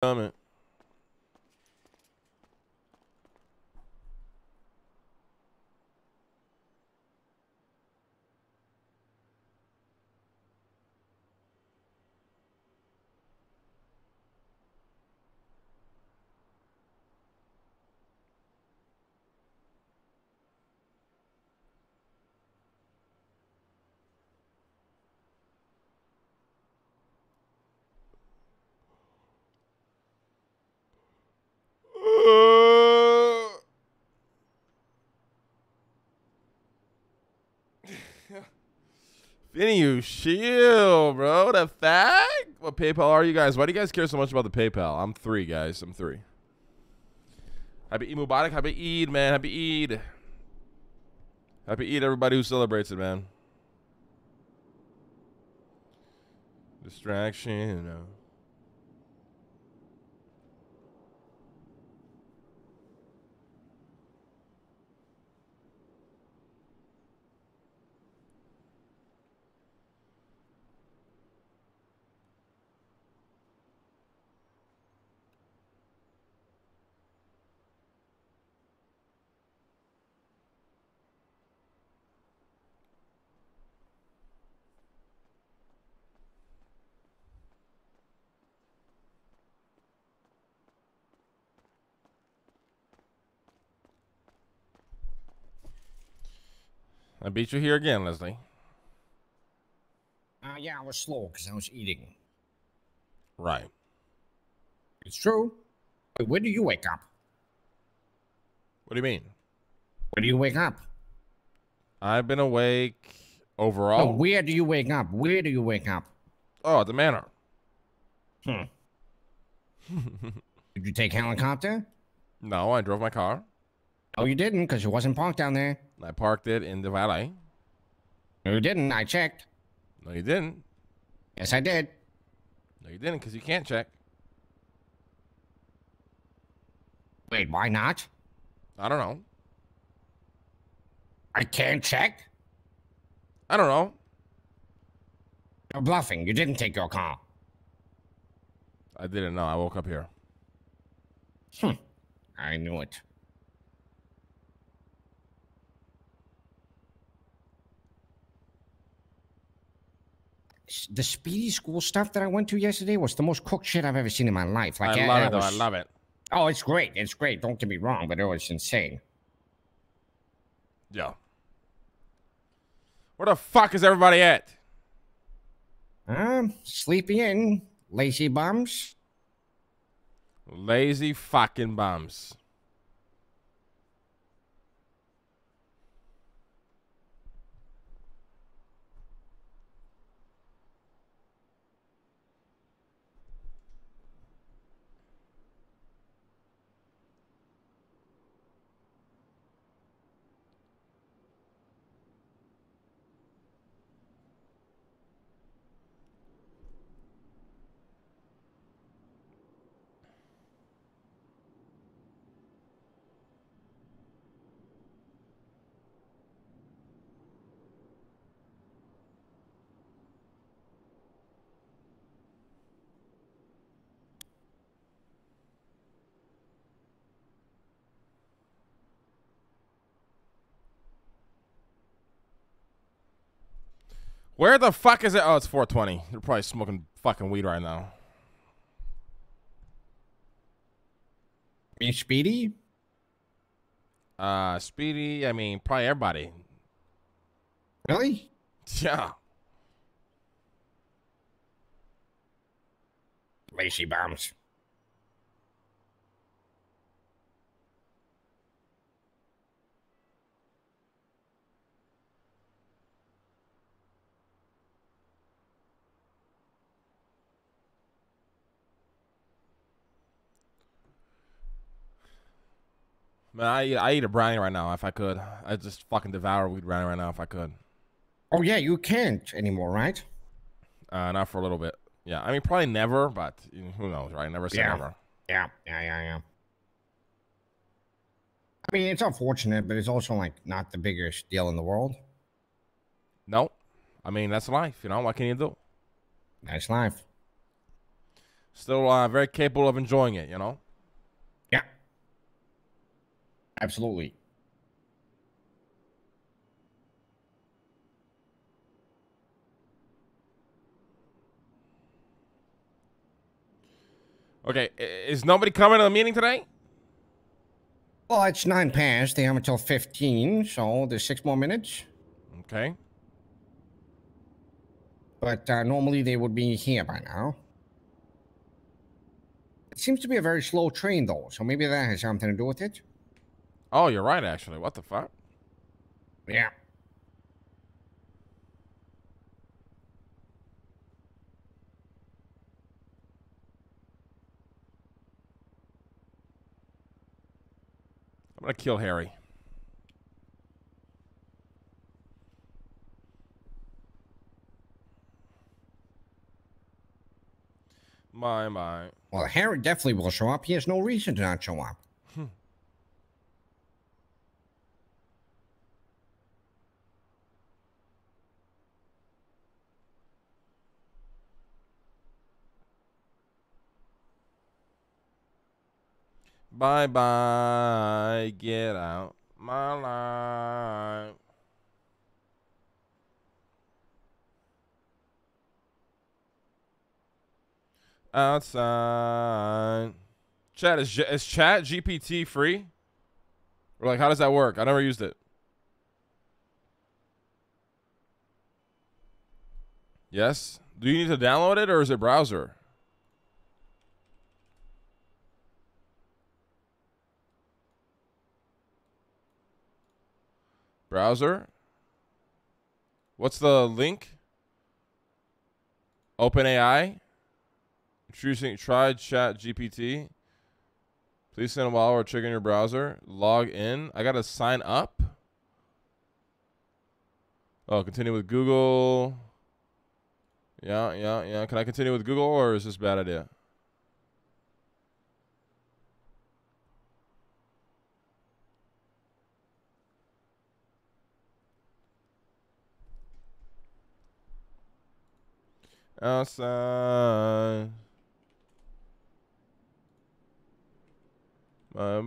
Comment. Vinny, you shield, bro. The fag? What PayPal are you guys? Why do you guys care so much about the PayPal? I'm 3, guys. I'm 3. Happy Eid Mubarak. Happy Eid, man. Happy Eid. Happy Eid, everybody who celebrates it, man. Distraction, you know. I beat you here again, Leslie. Yeah, I was slow because I was eating. Right. It's true. Wait, when do you wake up? What do you mean? When do you wake up? I've been awake overall. No, where do you wake up? Where do you wake up? Oh, at the manor. Did you take helicopter? No, I drove my car. No, you didn't, because you wasn't parked down there. I parked it in the valet. No, you didn't. I checked. No, you didn't. Yes, I did. No, you didn't, because you can't check. Wait, why not? I don't know. I can't check? I don't know. You're bluffing. You didn't take your car. I didn't know. I woke up here. I knew it. The speedy school stuff that I went to yesterday was the most cooked shit I've ever seen in my life. Like, I love it, though. I love it. Oh, it's great. It's great. Don't get me wrong, but it was insane. Yeah. Where the fuck is everybody at? Sleepy in. Lazy bums. Lazy fucking bums. Where the fuck is it? Oh, it's 420. They're probably smoking fucking weed right now. Me, Speedy? Speedy, I mean, probably everybody. Really? Yeah. Lazy bums. Man, I eat a brownie right now if I could. I just fucking devour weed brownie right now if I could. Oh, yeah, you can't anymore, right? Not for a little bit. Yeah, I mean, probably never, but who knows, right? Never say never. Yeah. I mean, it's unfortunate, but it's also, like, not the biggest deal in the world. No. I mean, that's life, you know? What can you do? That's life. Still very capable of enjoying it, you know? Yeah. Absolutely. Okay, is nobody coming to the meeting today? Well, it's 9 past. They have until 15, so there's 6 more minutes. Okay. But normally they would be here by now. It seems to be a very slow train, though, so maybe that has something to do with it. Oh, you're right, actually. What the fuck? Yeah. I'm gonna kill Harry. My. Well, Harry definitely will show up. He has no reason to not show up. Bye. Get out my life. Outside. Chat, is Chat GPT free? Or like, how does that work? I never used it. Yes? Do you need to download it or is it browser? Browser? What's the link? OpenAI? Try Chat GPT. Please send a while or check in your browser. Log in. I gotta sign up. Oh, continue with Google. Yeah. Can I continue with Google or is this a bad idea? Outside. Bye.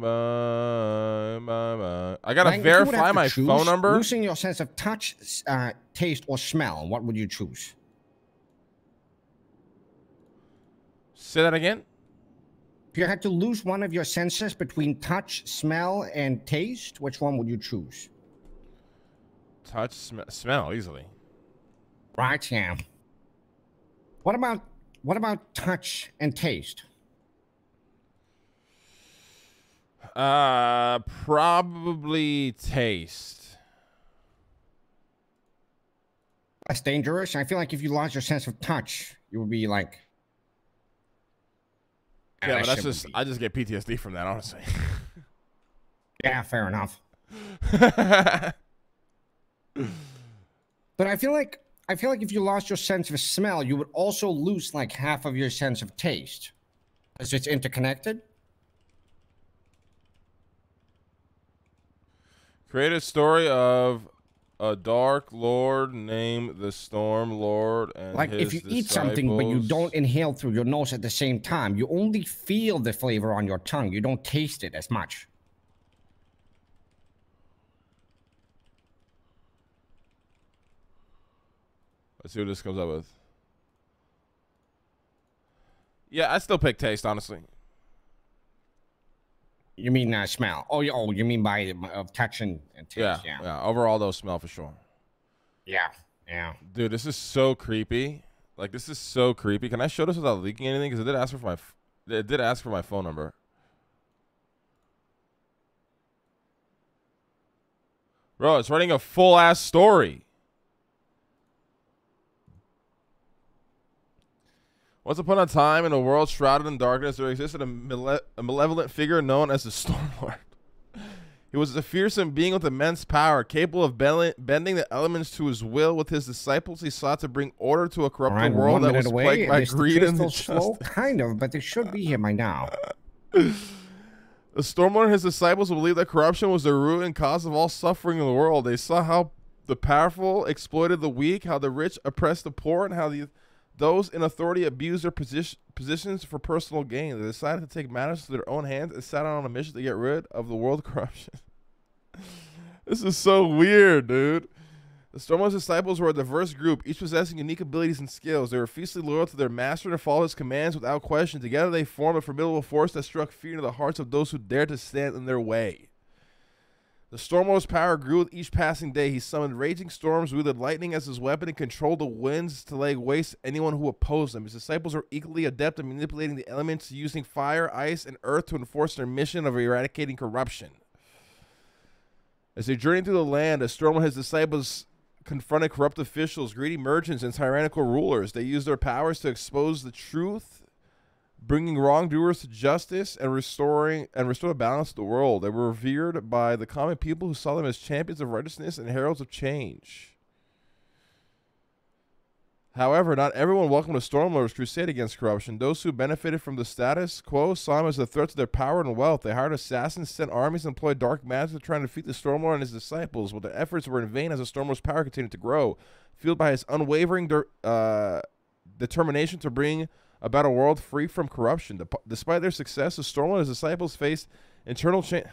I gotta verify my phone number. Losing your sense of touch, taste, or smell, what would you choose? Say that again? If you had to lose one of your senses between touch, smell, and taste, which one would you choose? Touch, smell, easily. Right, yeah. What about touch and taste? Probably taste. That's dangerous. I feel like if you lost your sense of touch, you would be like... Yeah, but that's just... I just get PTSD from that, honestly. Yeah, fair enough. But I feel like if you lost your sense of smell, you would also lose like half of your sense of taste. Because it's interconnected. Create a story of a dark lord named the Storm Lord and like his if you eat something but you don't inhale through your nose at the same time, you only feel the flavor on your tongue. You don't taste it as much. Let's see what this comes up with. Yeah, I still pick taste, honestly. You mean smell? Oh, you mean by touch and taste? Yeah. Overall, though, smell for sure. Yeah. Dude, this is so creepy. Like, this is so creepy. Can I show this without leaking anything? Because it did ask for my phone number. Bro, it's writing a full ass story. Once upon a time, in a world shrouded in darkness, there existed a malevolent figure known as the Stormlord. He was a fearsome being with immense power, capable of bending the elements to his will. With his disciples, he sought to bring order to a corrupt world that was plagued by greed and injustice. Kind of, but they should be here by now. The Stormlord and his disciples believed that corruption was the root and cause of all suffering in the world. They saw how the powerful exploited the weak, how the rich oppressed the poor, and how the Those in authority abused their positions for personal gain. They decided to take matters into their own hands and set out on a mission to get rid of the world corruption. This is so weird, dude. The Stormlord's disciples were a diverse group, each possessing unique abilities and skills. They were fiercely loyal to their master and followed his commands without question. Together they formed a formidable force that struck fear into the hearts of those who dared to stand in their way. The Stormlord's power grew with each passing day. He summoned raging storms, wielded lightning as his weapon, and controlled the winds to lay waste to anyone who opposed him. His disciples were equally adept at manipulating the elements, using fire, ice, and earth to enforce their mission of eradicating corruption. As they journeyed through the land, the Stormlord and his disciples confronted corrupt officials, greedy merchants, and tyrannical rulers. They used their powers to expose the truth, bringing wrongdoers to justice and restore the balance of the world. They were revered by the common people who saw them as champions of righteousness and heralds of change. However, not everyone welcomed the Stormlord's crusade against corruption. Those who benefited from the status quo saw him as a threat to their power and wealth. They hired assassins, sent armies, and employed dark magic to try and defeat the Stormlord and his disciples, but their efforts were in vain as the Stormlord's power continued to grow, fueled by his unwavering determination to bring about a world free from corruption. Despite their success, the Stormlord and his disciples faced internal change.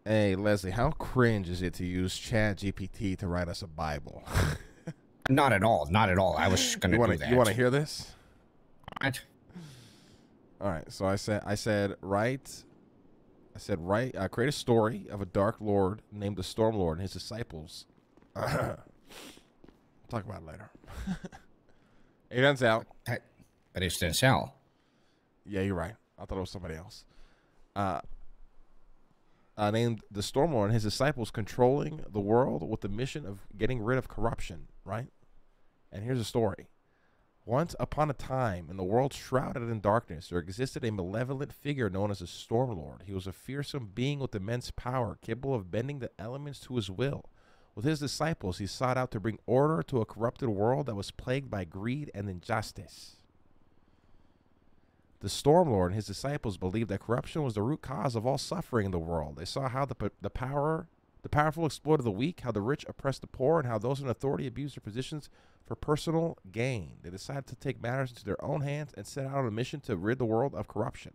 Hey, Leslie, how cringe is it to use ChatGPT to write us a Bible? Not at all. Not at all. I was going to do that. You want to hear this? What? All right. So I said, create a story of a dark lord named the Stormlord and his disciples. Talk about it later. It out. But it's Denzel. Yeah, you're right. I thought it was somebody else. Named the Stormlord and his disciples controlling the world with the mission of getting rid of corruption, right? And here's a story. Once upon a time, in the world shrouded in darkness, there existed a malevolent figure known as the Stormlord. He was a fearsome being with immense power, capable of bending the elements to his will. With his disciples, he sought out to bring order to a corrupted world that was plagued by greed and injustice. The Stormlord and his disciples believed that corruption was the root cause of all suffering in the world. They saw how the powerful exploited the weak, how the rich oppressed the poor, and how those in authority abused their positions for personal gain. They decided to take matters into their own hands and set out on a mission to rid the world of corruption.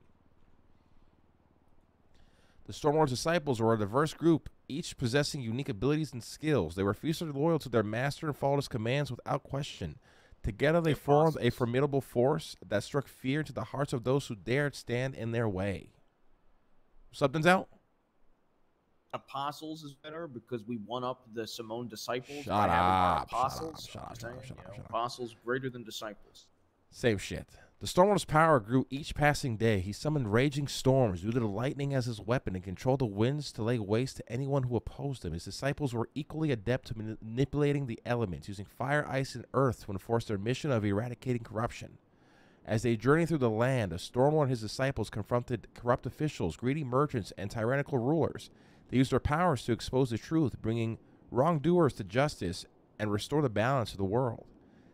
The Stormlord's disciples were a diverse group, each possessing unique abilities and skills. They were fiercely loyal to their master and followed his commands without question. Together they formed a formidable force that struck fear into the hearts of those who dared stand in their way. Something's out? Apostles is better because we one up the Simone disciples. Shut up. Apostles. Apostles greater than disciples. Same shit. The Stormlord's power grew each passing day. He summoned raging storms, wielded lightning as his weapon, and controlled the winds to lay waste to anyone who opposed him. His disciples were equally adept at manipulating the elements, using fire, ice, and earth to enforce their mission of eradicating corruption. As they journeyed through the land, the Stormlord and his disciples confronted corrupt officials, greedy merchants, and tyrannical rulers. They used their powers to expose the truth, bringing wrongdoers to justice and restore the balance of the world.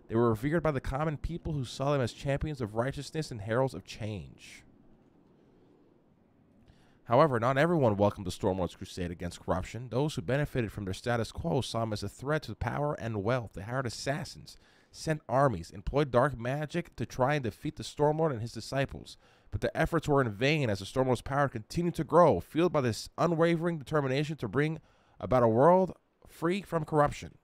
They were revered by the common people who saw them as champions of righteousness and heralds of change. However, not everyone welcomed the Stormlord's crusade against corruption. Those who benefited from their status quo saw him as a threat to power and wealth. They hired assassins, sent armies, employed dark magic to try and defeat the Stormlord and his disciples. But their efforts were in vain as the Stormlord's power continued to grow, fueled by this unwavering determination to bring about a world free from corruption.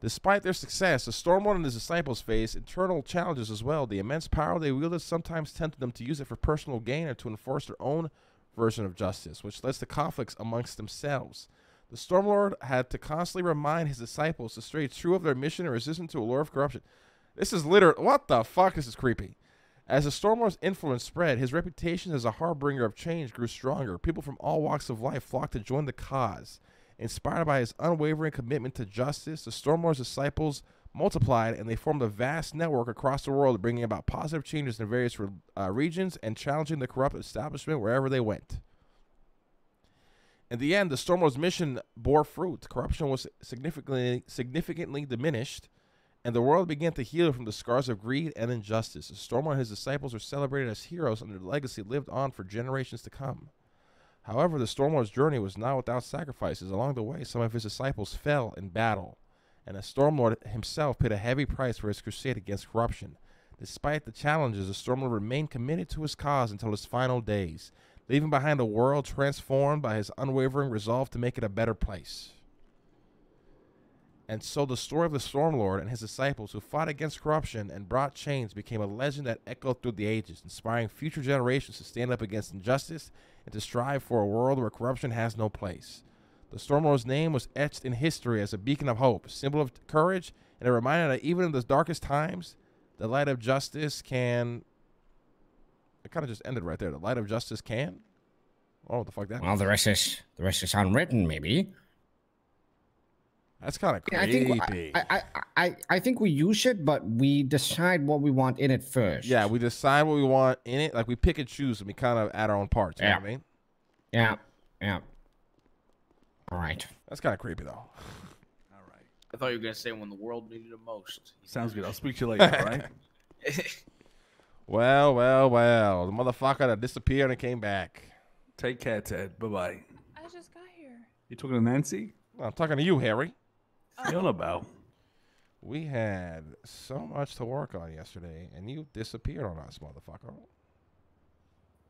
Despite their success, the Stormlord and his disciples faced internal challenges as well. The immense power they wielded sometimes tempted them to use it for personal gain or to enforce their own version of justice, which led to conflicts amongst themselves. The Stormlord had to constantly remind his disciples to stay true of their mission and resistant to a lure of corruption. This is literally, what the fuck? This is creepy. As the Stormlord's influence spread, his reputation as a harbinger of change grew stronger. People from all walks of life flocked to join the cause. Inspired by his unwavering commitment to justice, the Stormlord's disciples multiplied, and they formed a vast network across the world, bringing about positive changes in various regions and challenging the corrupt establishment wherever they went. In the end, the Stormlord's mission bore fruit. Corruption was significantly diminished, and the world began to heal from the scars of greed and injustice. The Stormlord and his disciples were celebrated as heroes, and their legacy lived on for generations to come. However, the Stormlord's journey was not without sacrifices. Along the way, some of his disciples fell in battle, and the Stormlord himself paid a heavy price for his crusade against corruption. Despite the challenges, the Stormlord remained committed to his cause until his final days, leaving behind a world transformed by his unwavering resolve to make it a better place. And so the story of the Stormlord and his disciples who fought against corruption and brought change became a legend that echoed through the ages, inspiring future generations to stand up against injustice and to strive for a world where corruption has no place. The Stormlord's name was etched in history as a beacon of hope, a symbol of courage, and a reminder that even in the darkest times, the light of justice can... It kind of just ended right there. The light of justice can? Oh, what the fuck that Well, the rest is unwritten, maybe. That's kind of creepy. I think we use it, but we decide what we want in it first. Yeah, we decide what we want in it. Like, we pick and choose, and we kind of add our own parts. You know what I mean? Yeah. All right. That's kind of creepy, though. All right. I thought you were going to say when the world needed it most. Sounds good. I'll speak to you later, all right? Well. The motherfucker that disappeared and came back. Take care, Ted. Bye-bye. I just got here. You talking to Nancy? I'm talking to you, Harry. You don't know about. We had so much to work on yesterday, and you disappeared on us, motherfucker.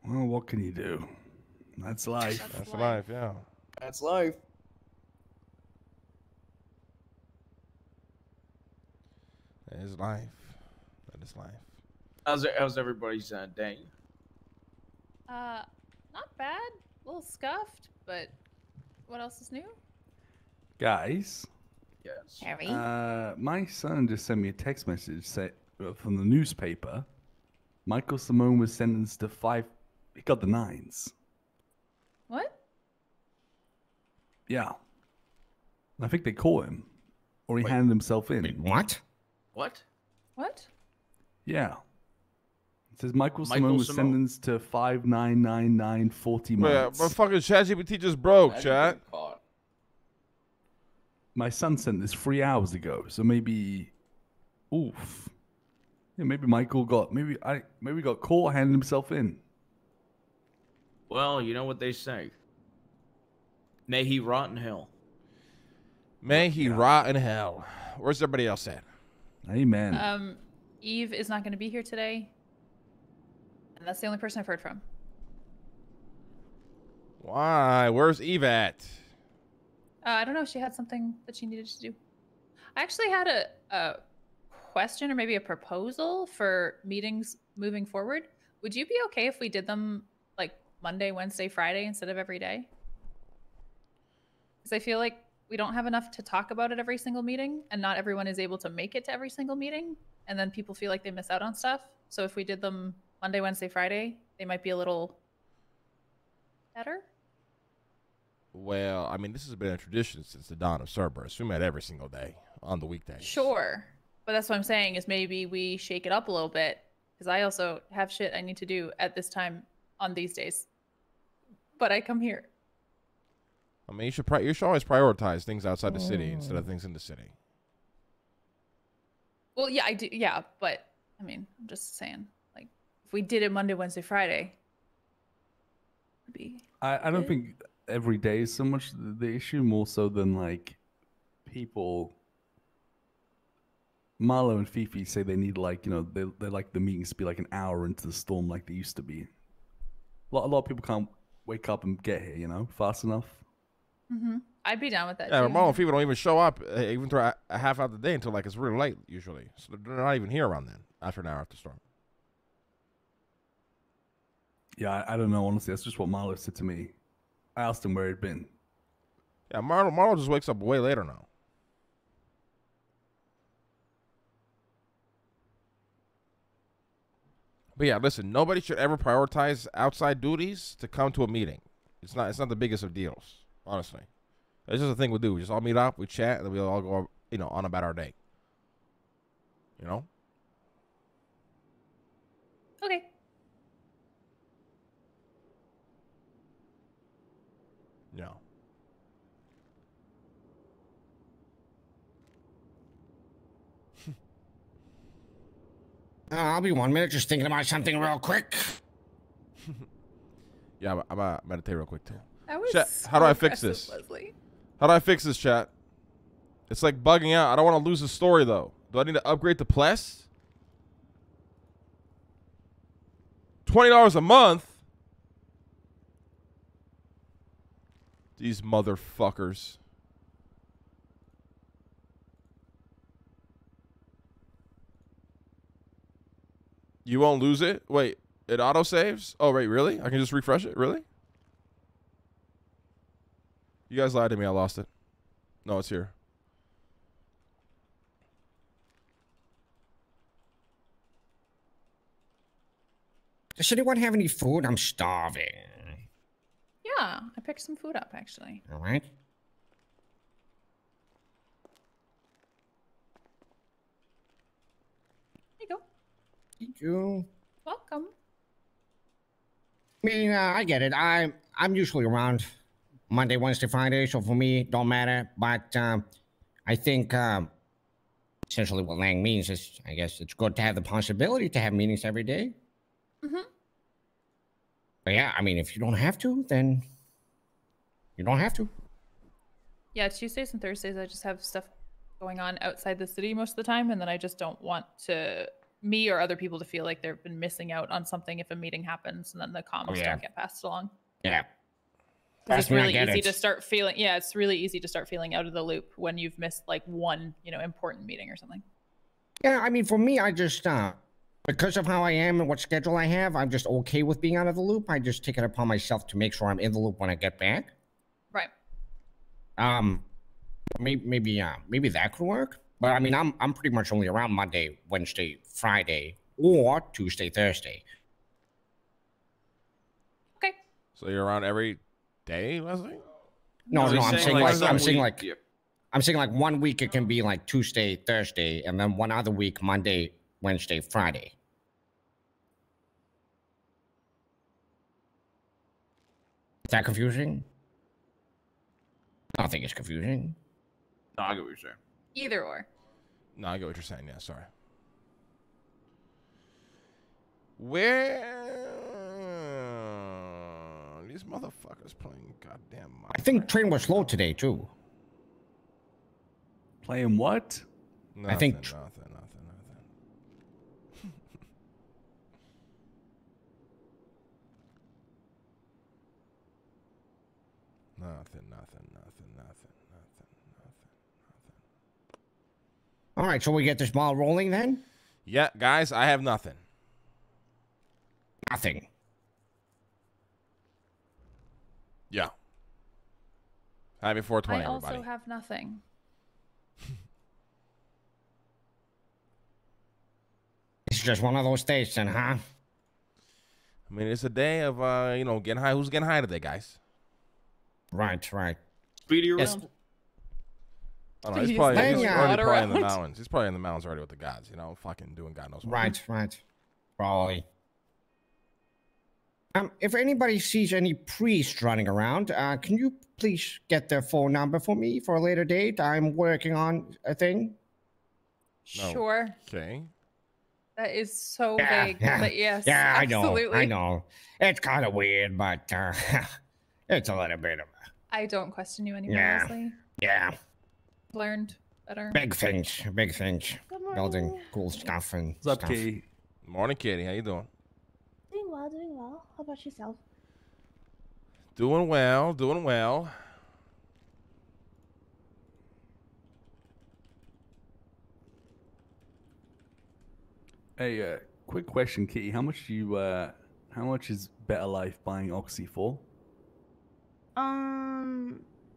Well, what can you do? That's life. That's life, yeah. That's life. That is life. That is life. How's everybody's day? Not bad. A little scuffed, but what else is new? Guys, Yes. Harry? my son just sent me a text message from the newspaper. Michael Simone was sentenced to 5... He got the 9s. What? Yeah. I think they caught him. Or he handed himself in. Wait, what? What? What? Yeah. It says Michael Simone was sentenced to 5,999 40 Yeah, months. but fucking ChatGPT just broke, That chat. didn't get caught. My son sent this 3 hours ago, so maybe... Oof. Yeah, maybe Michael got... Maybe got caught, handed himself in. Well, you know what they say. May he rot in hell. May he rot in hell. Where's everybody else at? Amen. Eve is not going to be here today. And that's the only person I've heard from. Why? Where's Eve at? I don't know. She had something that she needed to do. I actually had a question or maybe a proposal for meetings moving forward. Would you be okay if we did them like Monday, Wednesday, Friday instead of every day? Because I feel like we don't have enough to talk about at every single meeting, and not everyone is able to make it to every single meeting, and then people feel like they miss out on stuff. So if we did them Monday, Wednesday, Friday, they might be a little better. Well, I mean, this has been a tradition since the dawn of Cerberus. We met every single day on the weekdays. Sure. But that's what I'm saying is maybe we shake it up a little bit, because I also have shit I need to do at this time on these days. But I come here. I mean, you should always prioritize things outside the city instead of things in the city. Well, yeah, I do. Yeah, but I mean, I'm just saying, like, if we did it Monday, Wednesday, Friday, it'd be. I don't think every day is so much the issue, more so than like people. Marlo and Fifi say they need like, you know, they like the meetings to be like an hour into the storm like they used to be. A lot of people can't wake up and get here, you know, fast enough. Mm-hmm. I'd be down with that. Yeah, too. Marlo and Fifi don't even show up even through a half out of the day until like it's really late usually. So they're not even here around then after an hour after storm. Yeah, I don't know, honestly. That's just what Marlo said to me. I asked him where he'd been. Yeah, Marlo just wakes up way later now. But yeah, listen, nobody should ever prioritize outside duties to come to a meeting. It's not the biggest of deals, honestly. It's just a thing we do. We just all meet up, we chat, and then we all go, you know, on about our day. You know? Okay. Yeah. I'll be 1 minute just thinking about something real quick. Yeah, I'm gonna meditate real quick too. was Chat, so how do I fix aggressive, this? Leslie. How do I fix this, chat? It's like bugging out. I don't want to lose the story, though. Do I need to upgrade to Pless? $20 a month? These motherfuckers. You won't lose it? Wait, it auto-saves? Oh, wait, really? I can just refresh it? Really? You guys lied to me. I lost it. No, it's here. Does anyone have any food? I'm starving. Yeah, I picked some food up actually. All right. There you go. Thank you. Welcome. I mean, I get it. I'm usually around Monday, Wednesday, Friday, so for me, don't matter. But I think essentially what Lang means is, I guess it's good to have the possibility to have meetings every day. Mm-hmm. But yeah, I mean, if you don't have to, then you don't have to. Yeah, Tuesdays and Thursdays I just have stuff going on outside the city most of the time, and then I just don't want me or other people to feel like they've been missing out on something if a meeting happens and then the comms don't get passed along. Yeah. Because it's really easy to start feeling. Yeah, it's really easy to start feeling out of the loop when you've missed like one, important meeting or something. Yeah, I mean, for me, I just because of how I am and what schedule I have, I'm just okay with being out of the loop. I just take it upon myself to make sure I'm in the loop when I get back. Right. Maybe that could work. But I mean, I'm pretty much only around Monday, Wednesday, Friday, or Tuesday, Thursday. Okay. So you're around every day, Leslie? No, I'm saying yeah. I'm saying like 1 week it can be like Tuesday, Thursday, and then one other week Monday, Wednesday, Friday. Is that confusing? I don't think it's confusing. No, I get what you're saying. Either or. No, I get what you're saying. Yeah, sorry. Where these motherfuckers playing goddamn Minecraft? I think train was slow today too. Playing what? Nothing, I think nothing. All right, so we get this ball rolling then? Yeah, guys, I have nothing. Nothing. Yeah. Happy 420, I also everybody. have nothing. It's just one of those days then, huh? I mean, it's a day of, getting high. Who's getting high today, guys? Right. Speedy Yes. around? I don't know, he's Then, already yeah. probably in the mountains. He's probably in the mountains already with the gods, fucking doing God knows what. Right. Probably. If anybody sees any priests running around, can you please get their phone number for me for a later date? I'm working on a thing. No. Sure. Okay. That is so vague, but yes. Yeah, absolutely. I know. It's kind of weird, but it's a little bit of I don't question you anymore, Yeah. Leslie. yeah, Learned better. big things. Good morning. Building cool stuff and What's up, stuff. Kitty? Morning, Kitty. How you doing? Doing well. How about yourself? Doing well. Hey, quick question, Kitty. How much is Better Life buying Oxy for?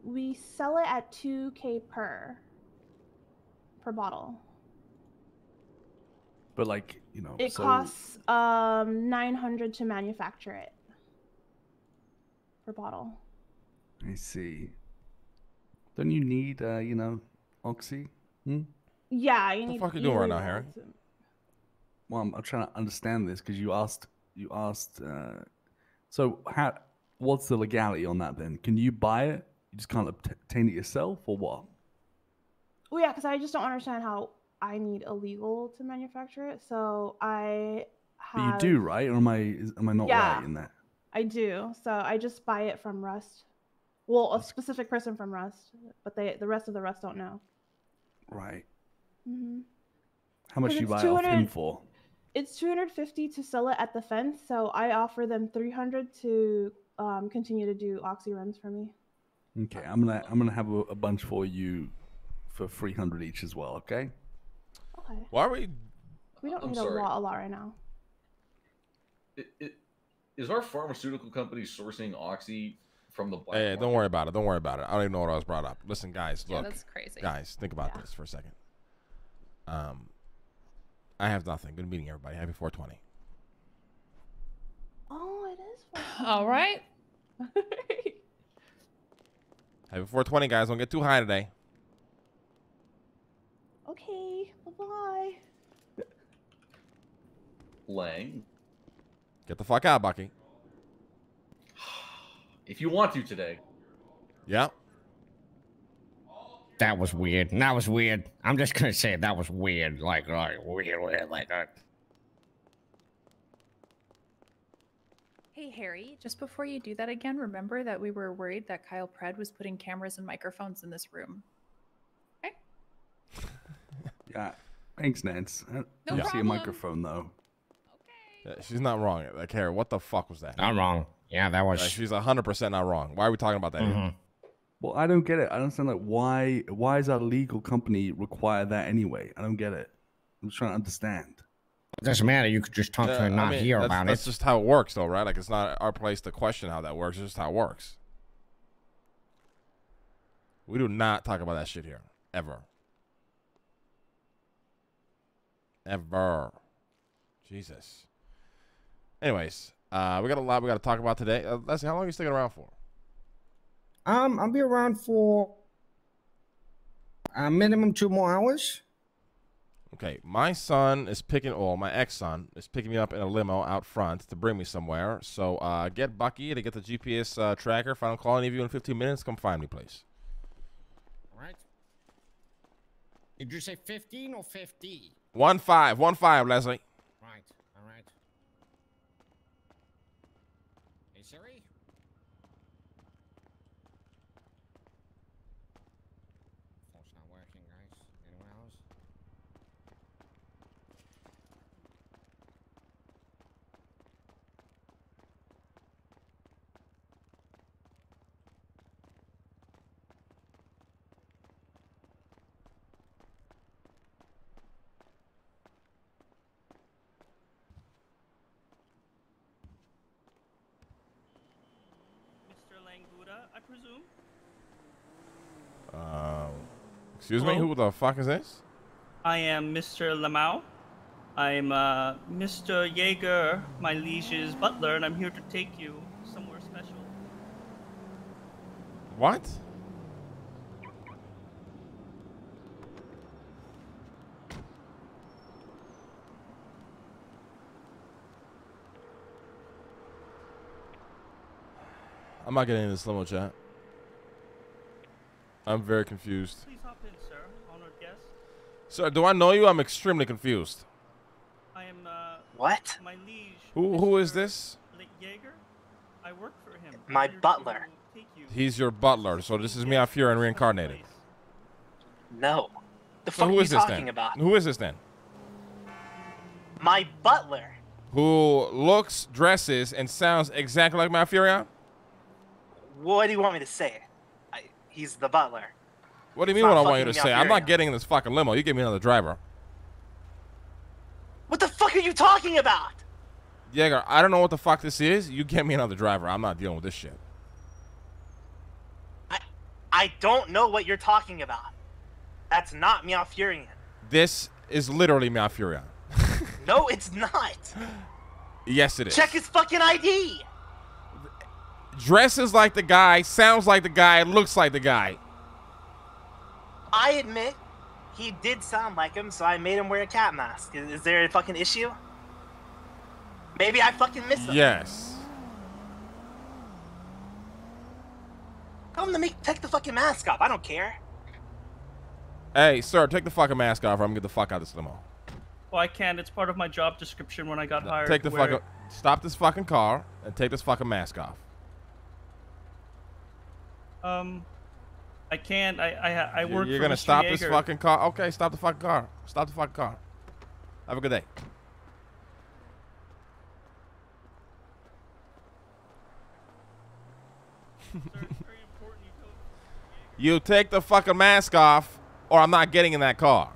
We sell it at 2K per bottle. But It so costs 900 to manufacture it per bottle. I see. Don't you need Oxy? Yeah, you What the need. fuck are you doing right now, need Harry? to- Well, I'm trying to understand this because you asked. So what's the legality on that then? Can you buy it? You just can't obtain it yourself, or what? Well, yeah, because I just don't understand how I need illegal to manufacture it. So I But have. you do, right? Or am I not Yeah. right in that? I do. So I just buy it from Rust Well, a specific person from Rust, but the rest of the Rust don't know. Right. Mm-hmm. How much do you buy off him for? It's 250 to sell it at the fence, so I offer them 300 to continue to do oxy runs for me. Okay, I'm gonna have a bunch for you for 300 each as well. Okay. Okay. Why are we? We don't need a lot right now. Is our pharmaceutical company sourcing oxy from the black Hey, don't worry about it. Don't worry about it. I don't even know what I was brought up. Listen, guys, look. Yeah, that's crazy. Guys, think about this for a second. I have nothing. Good meeting everybody. Happy 420. Oh, it is. All right. Happy 420, guys. Don't get too high today. Okay. Bye-bye. Lang. Get the fuck out, Bucky. If you want to today. Yeah. That was weird. That was weird. I'm just gonna say that was weird. Like weird, like that. Hey, Harry, just before you do that again, remember that we were worried that Kyle Pred was putting cameras and microphones in this room. Okay? Yeah. Thanks, Nance. I No don't see a problem. microphone though. Yeah, she's not wrong. Like, Harry, what the fuck was that? I'm wrong. Yeah, that was. She's 100% not wrong. Why are we talking about that? Here? Well, I don't get it. I don't understand like why does our legal company require that anyway? I don't get it. I'm just trying to understand. It doesn't matter. You could just talk to her and not hear about that's it. just how it works, though, right? Like, it's not our place to question how that works. It's just how it works. We do not talk about that shit here. Ever. Ever. Jesus. Anyways, we got a lot we got to talk about today. Leslie, how long are you sticking around for? I'll be around for a minimum 2 more hours. Okay, my son is my ex-son is picking me up in a limo out front to bring me somewhere. So get Bucky to get the GPS tracker. If I don't call any of you in 15 minutes, come find me, please. All right. Did you say 15 or 50? 15, Leslie. Right. All right. Hey, Siri. Phone's not working, guys. Anyone else? Mr. Languda, I presume? Excuse me, who the fuck is this? I am Mr. Lamau. I'm Mr. Jaeger, my liege's butler, and I'm here to take you somewhere special. What? I'm not getting into this limo chat. I'm very confused. Please hop in, sir. Honored guest. Sir, do I know you? I'm extremely confused. I am, What? my liege. Who is this? Jaeger? I work for him. My I'm here butler. to take you He's your butler, so this is Mia Fury and reincarnated. No. The So fuck who are you is this talking then? about? Who is this then? My butler. Who looks, dresses, and sounds exactly like Mia Fury? What do you want me to say? He's the butler. What do you mean Stop what I want you to fucking say? Mia I'm not Fury. getting in this fucking limo. You give me another driver. What the fuck are you talking about? Jaeger, I don't know what the fuck this is. You get me another driver. I'm not dealing with this shit. I don't know what you're talking about. That's not Meow Furion. This is literally Mia Fury. No, it's not. Yes, it is. Check his fucking ID. Dresses like the guy, sounds like the guy, looks like the guy. I admit, he did sound like him, so I made him wear a cat mask. Is there a fucking issue? Maybe I fucking missed him. Yes. Tell him to take the fucking mask off. I don't care. Hey, sir, take the fucking mask off or I'm gonna get the fuck out of this limo. Well, I can't. It's part of my job description when I got hired. Take the where- fucking, stop this fucking car and take this fucking mask off. I can't. I work. You're for gonna Mr. stop this Yeager. fucking car? Okay, stop the fucking car. Stop the fucking car. Have a good day. Sir, it's very important you go. You take the fucking mask off, or I'm not getting in that car.